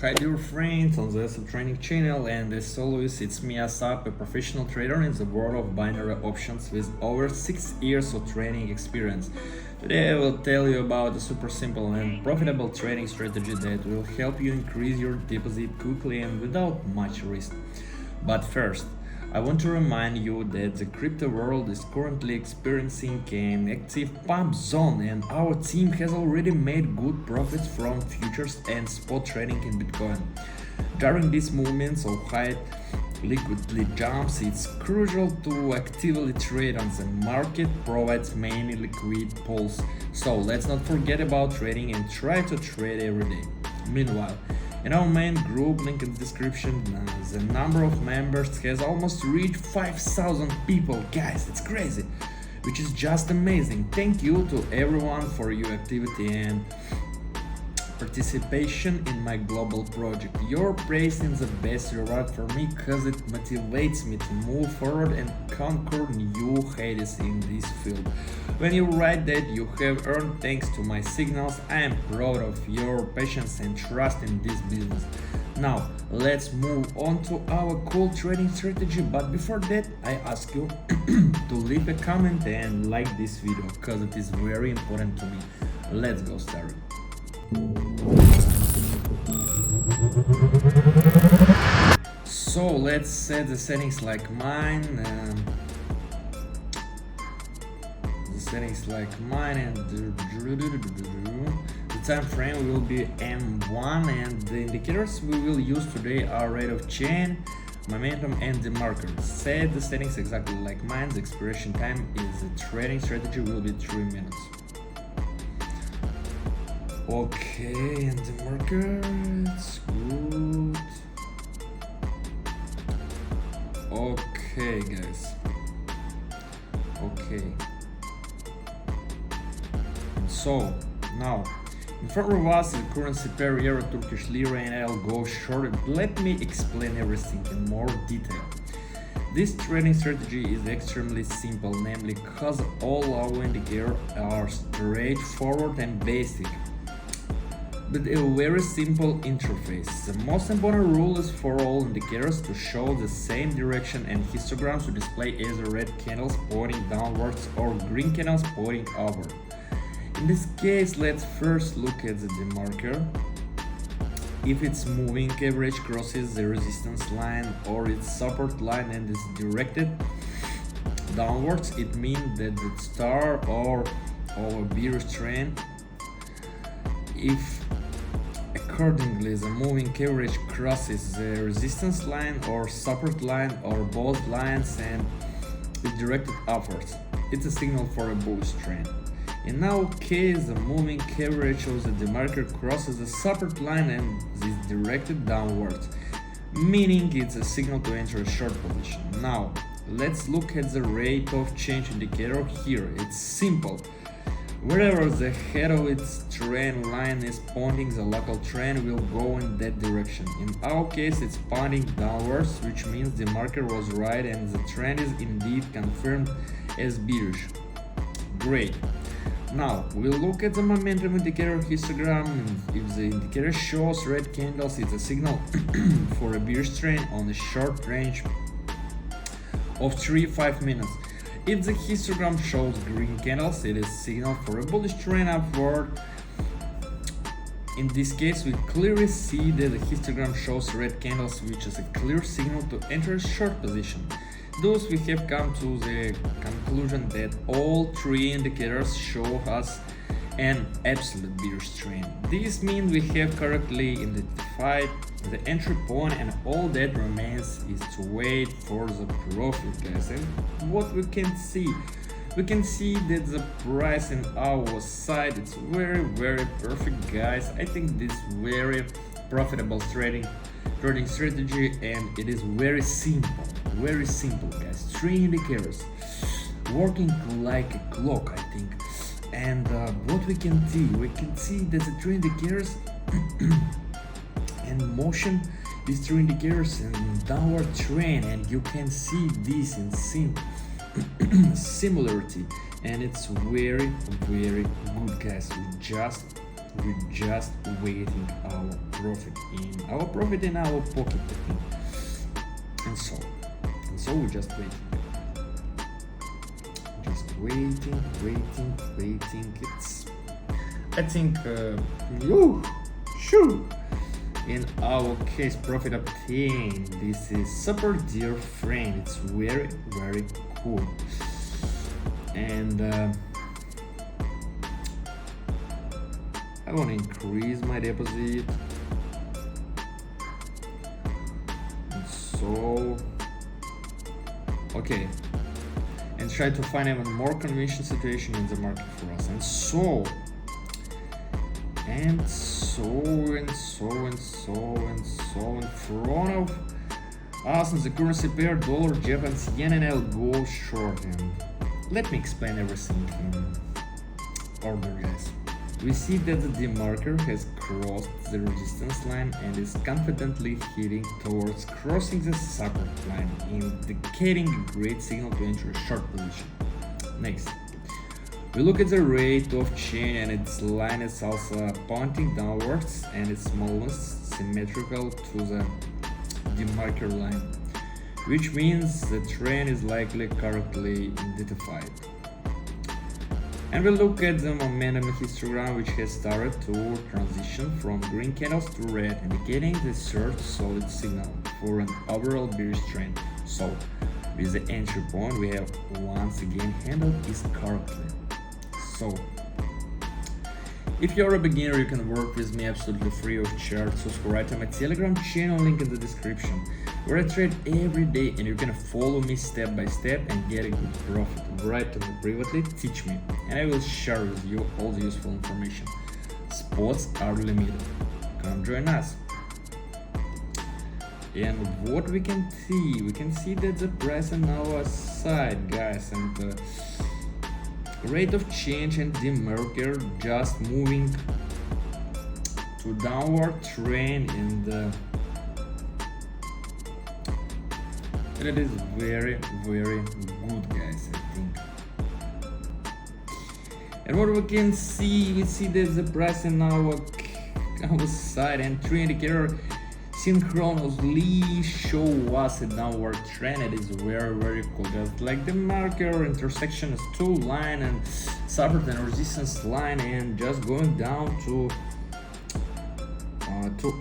Hi dear friends on the Asab training channel, and as always it's me Asab, a professional trader in the world of binary options with over 6 years of training experience. Today I will tell you about a super simple and profitable trading strategy that will help you increase your deposit quickly and without much risk. But first, I want to remind you that the crypto world is currently experiencing an active pump zone, and our team has already made good profits from futures and spot trading in Bitcoin. During these moments of high liquidity jumps, it's crucial to actively trade on the market provides many liquid pools. So let's not forget about trading and try to trade every day. Meanwhile, in our main group, link in the description, the number of members has almost reached 5,000 people. Guys, it's crazy, which is just amazing. Thank you to everyone for your activity and participation in my global project. Your praise is the best reward for me because it motivates me to move forward and conquer new heights in this field. When you write that you have earned thanks to my signals, I am proud of your patience and trust in this business. Now, let's move on to our cool trading strategy, but before that, I ask you to leave a comment and like this video because it is very important to me. Let's go start. So let's set the settings like mine. And the time frame will be M1, and the indicators we will use today are rate of change, momentum, and the marker. Set the settings exactly like mine. The expiration time is the trading strategy will be 3 minutes. Okay, and the marker, it's good. Okay, guys. Okay. So, now, in front of us is the currency pair euro Turkish lira, and I'll go short. Let me explain everything in more detail. This trading strategy is extremely simple, namely because all our indicators are straightforward and basic, with a very simple interface. The most important rule is for all indicators to show the same direction and histograms to display either red candles pointing downwards or green candles pointing upward. In this case, let's first look at the demarker. If its moving average crosses the resistance line or its support line and is directed downwards, it means that the star or a bearish trend. If accordingly the moving average crosses the resistance line or support line or both lines and is directed upwards, it's a signal for a bullish trend. In our case, the moving average of the demarker crosses the support line and is directed downwards, meaning it's a signal to enter a short position. Now, let's look at the rate of change indicator here. It's simple. Wherever the head of its trend line is pointing, the local trend will go in that direction. In our case, it's pointing downwards, which means the marker was right and the trend is indeed confirmed as bearish. Great. Now, we'll look at the momentum indicator histogram. If the indicator shows red candles, it's a signal for a bearish trend on a short range of 3-5 minutes. If the histogram shows green candles, it is a signal for a bullish trend upward. In this case, we clearly see that the histogram shows red candles, which is a clear signal to enter a short position. Thus, we have come to the conclusion that all three indicators show us an absolute bearish trend. This means we have correctly identified the entry point, and all that remains is to wait for the profit, guys. And what we can see that the price in our side is very perfect, guys. I think this very profitable trading strategy, and it is very simple, guys. 3 indicators working like a clock, I think. And what we can see that the 3 indicators and motion these 3 indicators in downward trend, and you can see this in similarity, and it's very good, guys. We just we're just waiting our profit in our pocket, and so we're just waiting. It's, I think, sure. In our case, profit obtained. This is super dear friend. It's very cool. And I want to increase my deposit. And so, okay. And try to find even more convenient situation in the market for us. And so in front of us in the currency pair dollar, Japanese yen, and I'll go short. And let me explain everything in order, guys. We see that the marker has crossed the resistance line and is confidently heading towards crossing the support line, indicating a great signal to enter a short position. Next, we look at the rate of change, and its line is also pointing downwards, and its smallness symmetrical to the marker line, which means the trend is likely correctly identified. And we look at the momentum histogram, which has started to transition from green candles to red, indicating the third solid signal for an overall bearish trend. So, with the entry point, we have once again handled this correctly. So, if you're a beginner, you can work with me absolutely free of charge. Subscribe to my Telegram channel, link in the description, where I trade every day, and you can follow me step by step and get a good profit. Write to me privately, teach me, and I will share with you all the useful information. Spots are limited. Come join us. And what we can see that the price on our side, guys, and the rate of change and the marker just moving to downward trend, and it is very good, guys, I think. And what we can see, we see that the price in our side and trend indicator synchronously show us a downward trend. It is very cool, just like the marker intersection is two line and support and resistance line, and just going down to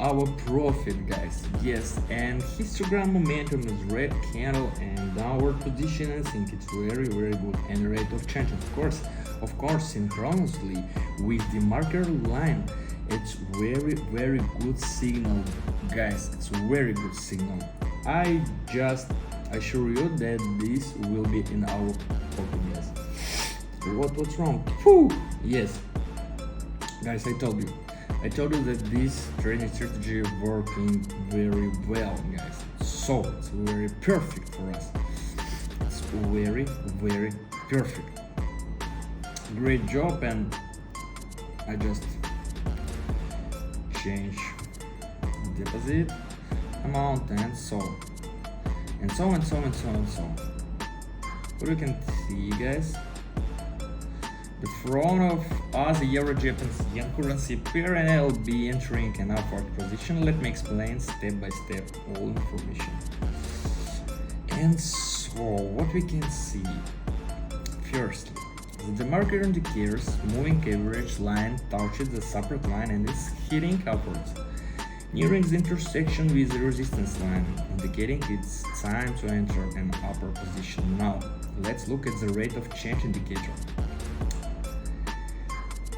our profit, guys. Yes, and histogram momentum is red candle and downward position. I think it's very good. And rate of change, of course synchronously with the marker line. It's very good signal, guys. It's very good signal. I just assure you that this will be in our pocket, guys. What's wrong? Whew. Yes, guys, I told you that this trading strategy working very well, guys. So it's very perfect for us. It's very perfect. Great job, and I just change deposit amount, and so. What you can see, guys, the front of us, the Euro Japanese yen currency pair, and I'll be entering an upward position. Let me explain step by step all information. And so what we can see, firstly, the market indicators moving average line touches the support line and is heading upwards, nearing the intersection with the resistance line, indicating it's time to enter an upper position. Now, let's look at the rate of change indicator.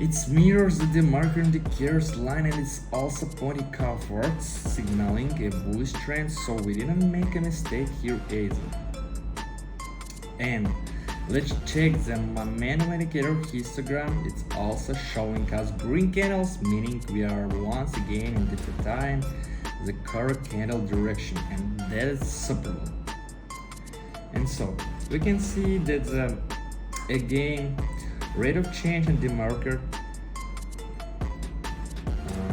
It mirrors the market indicator's line, and it's also pointing upwards, signaling a bullish trend, so we didn't make a mistake here either. And let's check the momentum indicator histogram. It's also showing us green candles, meaning we are once again identifying the correct candle direction, and that is super well. And so we can see that again, rate of change in the market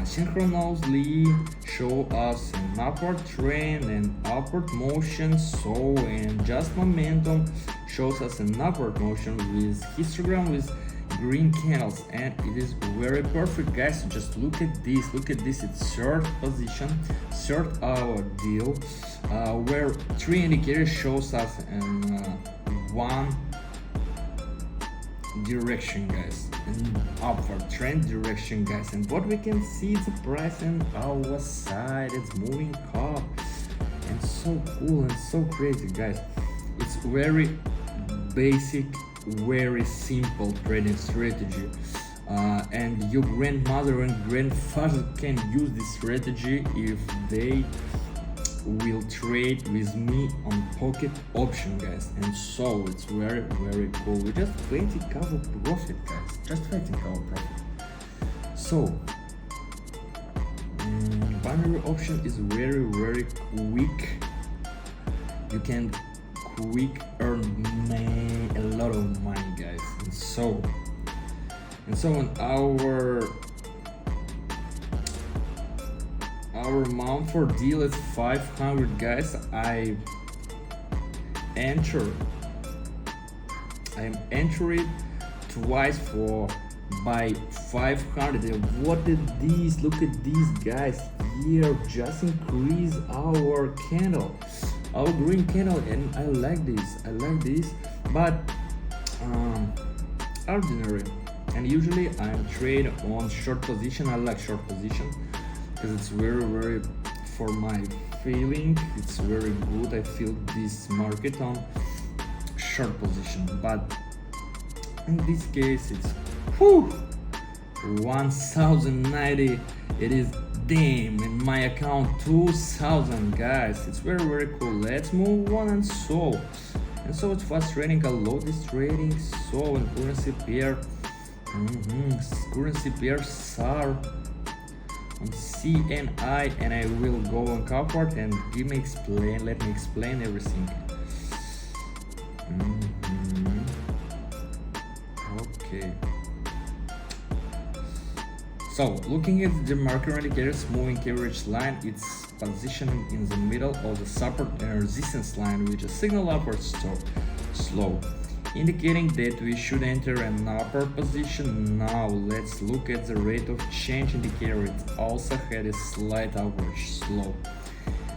synchronously show us an upward trend and upward motion. So, and just momentum shows us an upward motion with histogram with green candles, and it is very perfect, guys. Just look at this, it's third position, third hour deal, where three indicators shows us in one direction, guys, an upward trend direction, guys. And what we can see is the price on our side, it's moving up, and so cool and so crazy, guys. It's very basic, very simple trading strategy, and your grandmother and grandfather can use this strategy if they will trade with me on pocket option, guys. And so it's very cool. We just waiting our profit, guys, just waiting our profit. So binary option is very quick. You can quick earn a lot of money, guys. And so on our amount for deal is 500, guys. I am entering twice for by 500. And what is this? Look at these, guys. Here just increase our candle, our green candle, and I like this, but ordinary. And usually I'm trade on short position. I like short position because it's very for my feeling, it's very good. I feel this market on short position, but in this case it's 1090. It is damn in my account 2000, guys. It's very cool. Let's move on. And so it's fast trading. I love this trading. So in currency pair, currency pair SAR on CNI, and I will go on copper and let me explain everything. Okay. So looking at the market indicators, moving average line, it's positioning in the middle of the support and resistance line, which is signal upward slow, indicating that we should enter an upper position. Now let's look at the rate of change indicator. It also had a slight upward slope,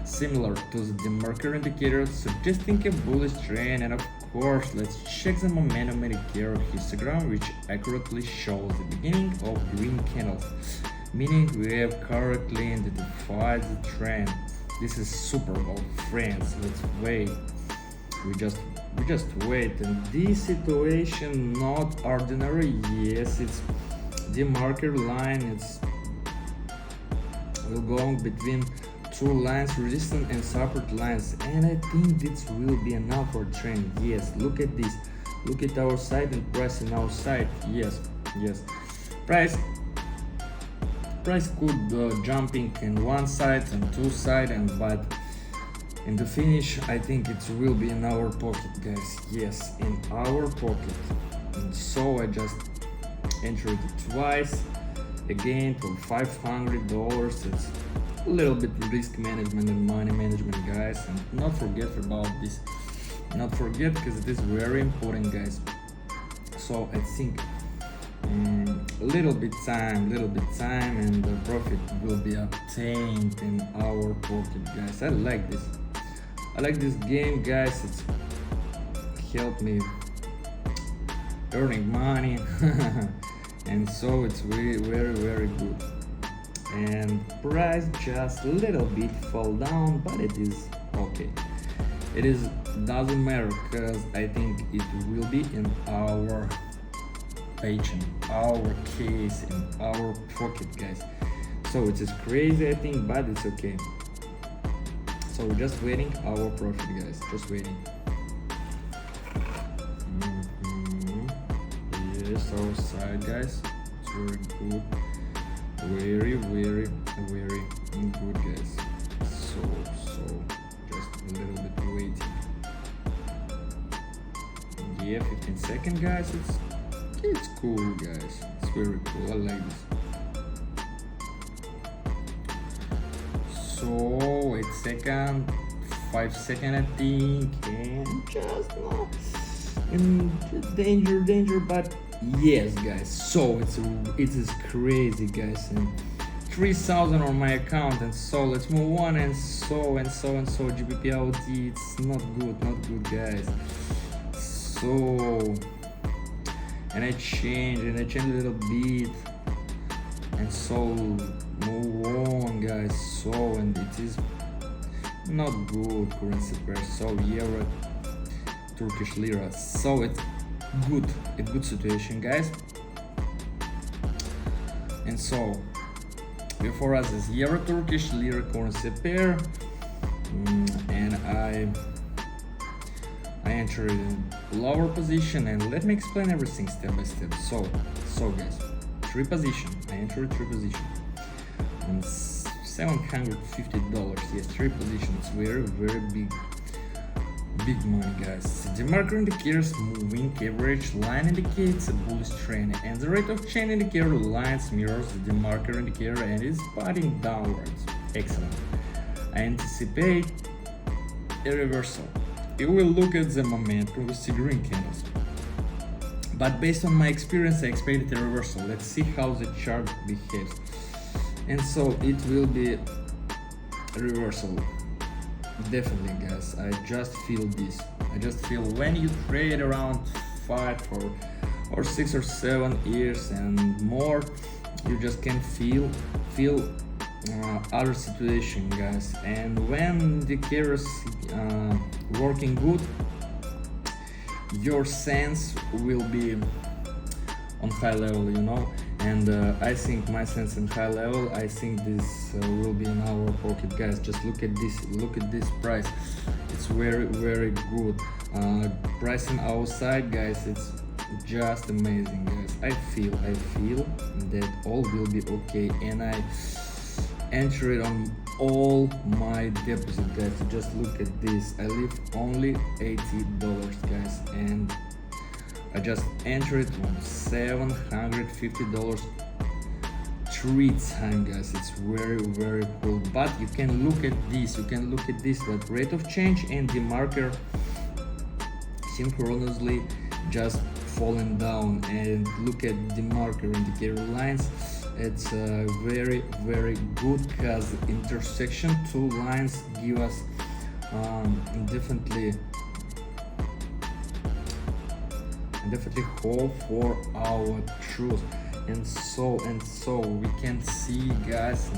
similar to the market indicator, suggesting a bullish trend. And of course, let's check the momentum indicator histogram, which accurately shows the beginning of green candles, meaning we have correctly identified the trend. This is Super Bowl, friends. Let's wait. We just wait. And this situation not ordinary. Yes, it's the market line. It's will go between two lines, resistance and support lines, and I think this will be an upward trend. Yes, look at this. Look at our side and price in our side. Yes. Price could jumping in one side and two side, but in the finish I think it will be in our pocket, guys. Yes, in our pocket. And so I just entered it twice again for $500. It's a little bit risk management and money management, guys, and not forget about this. Not forget, because it is very important, guys. So I think a little bit time, and the profit will be obtained in our pocket, guys. I like this game, guys. It's helped me earning money, and so it's very good. And price just a little bit fall down, but it is okay. It doesn't matter, because I think it will be in our page, in our case, in our pocket, guys. So it is crazy, I think, but it's okay. So we're just waiting our profit, guys. Just waiting. Yes, our side, guys. It's very good. Very good, guys. So just a little bit waiting. Yeah, 15 seconds, guys. It's cool, guys. It's very cool. I like this. So 8 seconds, 5 seconds, I think, and just not in danger, but Yes, guys, so it is crazy, guys, and 3,000 on my account. And so let's move on. And so GBP it's not good, guys. So and I change a little bit, and so move on, guys. So and it is not good currency pair. So euro Turkish lira, so it's good, a good situation, guys. And so before us is euro Turkish lira currency pair, and I entered in lower position, and let me explain everything step by step. So guys, three position, I entered three position and $750. Yes, three positions, very big money, guys. The marker indicator's moving average line indicates a bullish trend, and the rate of change indicator lines mirrors the marker indicator and is pointing downwards. Excellent. I anticipate a reversal. You will look at the momentum with the green candles, but based on my experience I expected a reversal. Let's see how the chart behaves. And so it will be a reversal. Definitely, guys. I just feel this. I just feel when you trade around 5 or 6 or 7 years and more, you just can feel other situation, guys. And when the carriers working good, your sense will be on high level, you know. And I think my sense in high level, I think this will be in our pocket, guys. Just look at this price. It's very good. Pricing outside, guys, it's just amazing, guys. I feel that all will be okay, and I enter it on all my deposit, guys. Just look at this. I leave only $80, guys, and I just entered it on $750 3 times, guys. It's very cool. But you can look at this. But rate of change and the marker synchronously just falling down. And look at the marker indicator lines. It's very good, because intersection two lines give us definitely hope for our truth. And so we can see, guys.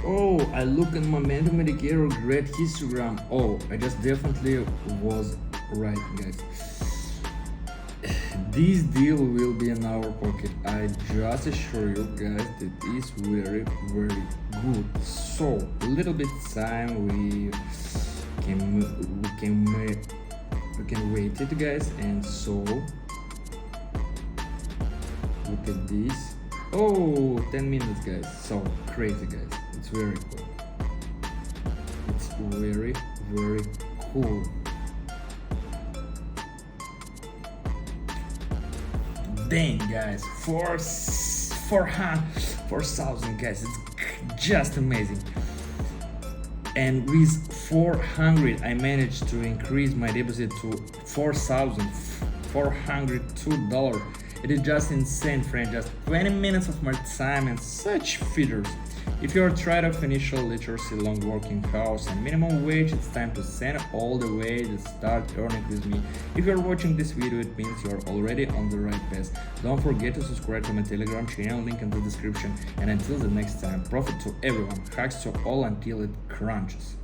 Oh, I look at momentum indicator, great histogram. Oh, I just definitely was right, guys. This deal will be in our pocket. I just assure you, guys, that is very good. So a little bit time we can wait it, guys. And so look at this. Oh, 10 minutes, guys. So crazy, guys. It's very cool. It's very cool. Dang, guys, 4,000, guys. It's just amazing. And with 400 I managed to increase my deposit to $4,402. It is just insane, friend. Just 20 minutes of my time and such feeders. If you are tired of initial literacy, long working hours and minimum wage, it's time to send all the way to start earning with me. If you are watching this video, it means you are already on the right path. Don't forget to subscribe to my Telegram channel, link in the description. And until the next time, profit to everyone, hugs to all until it crunches.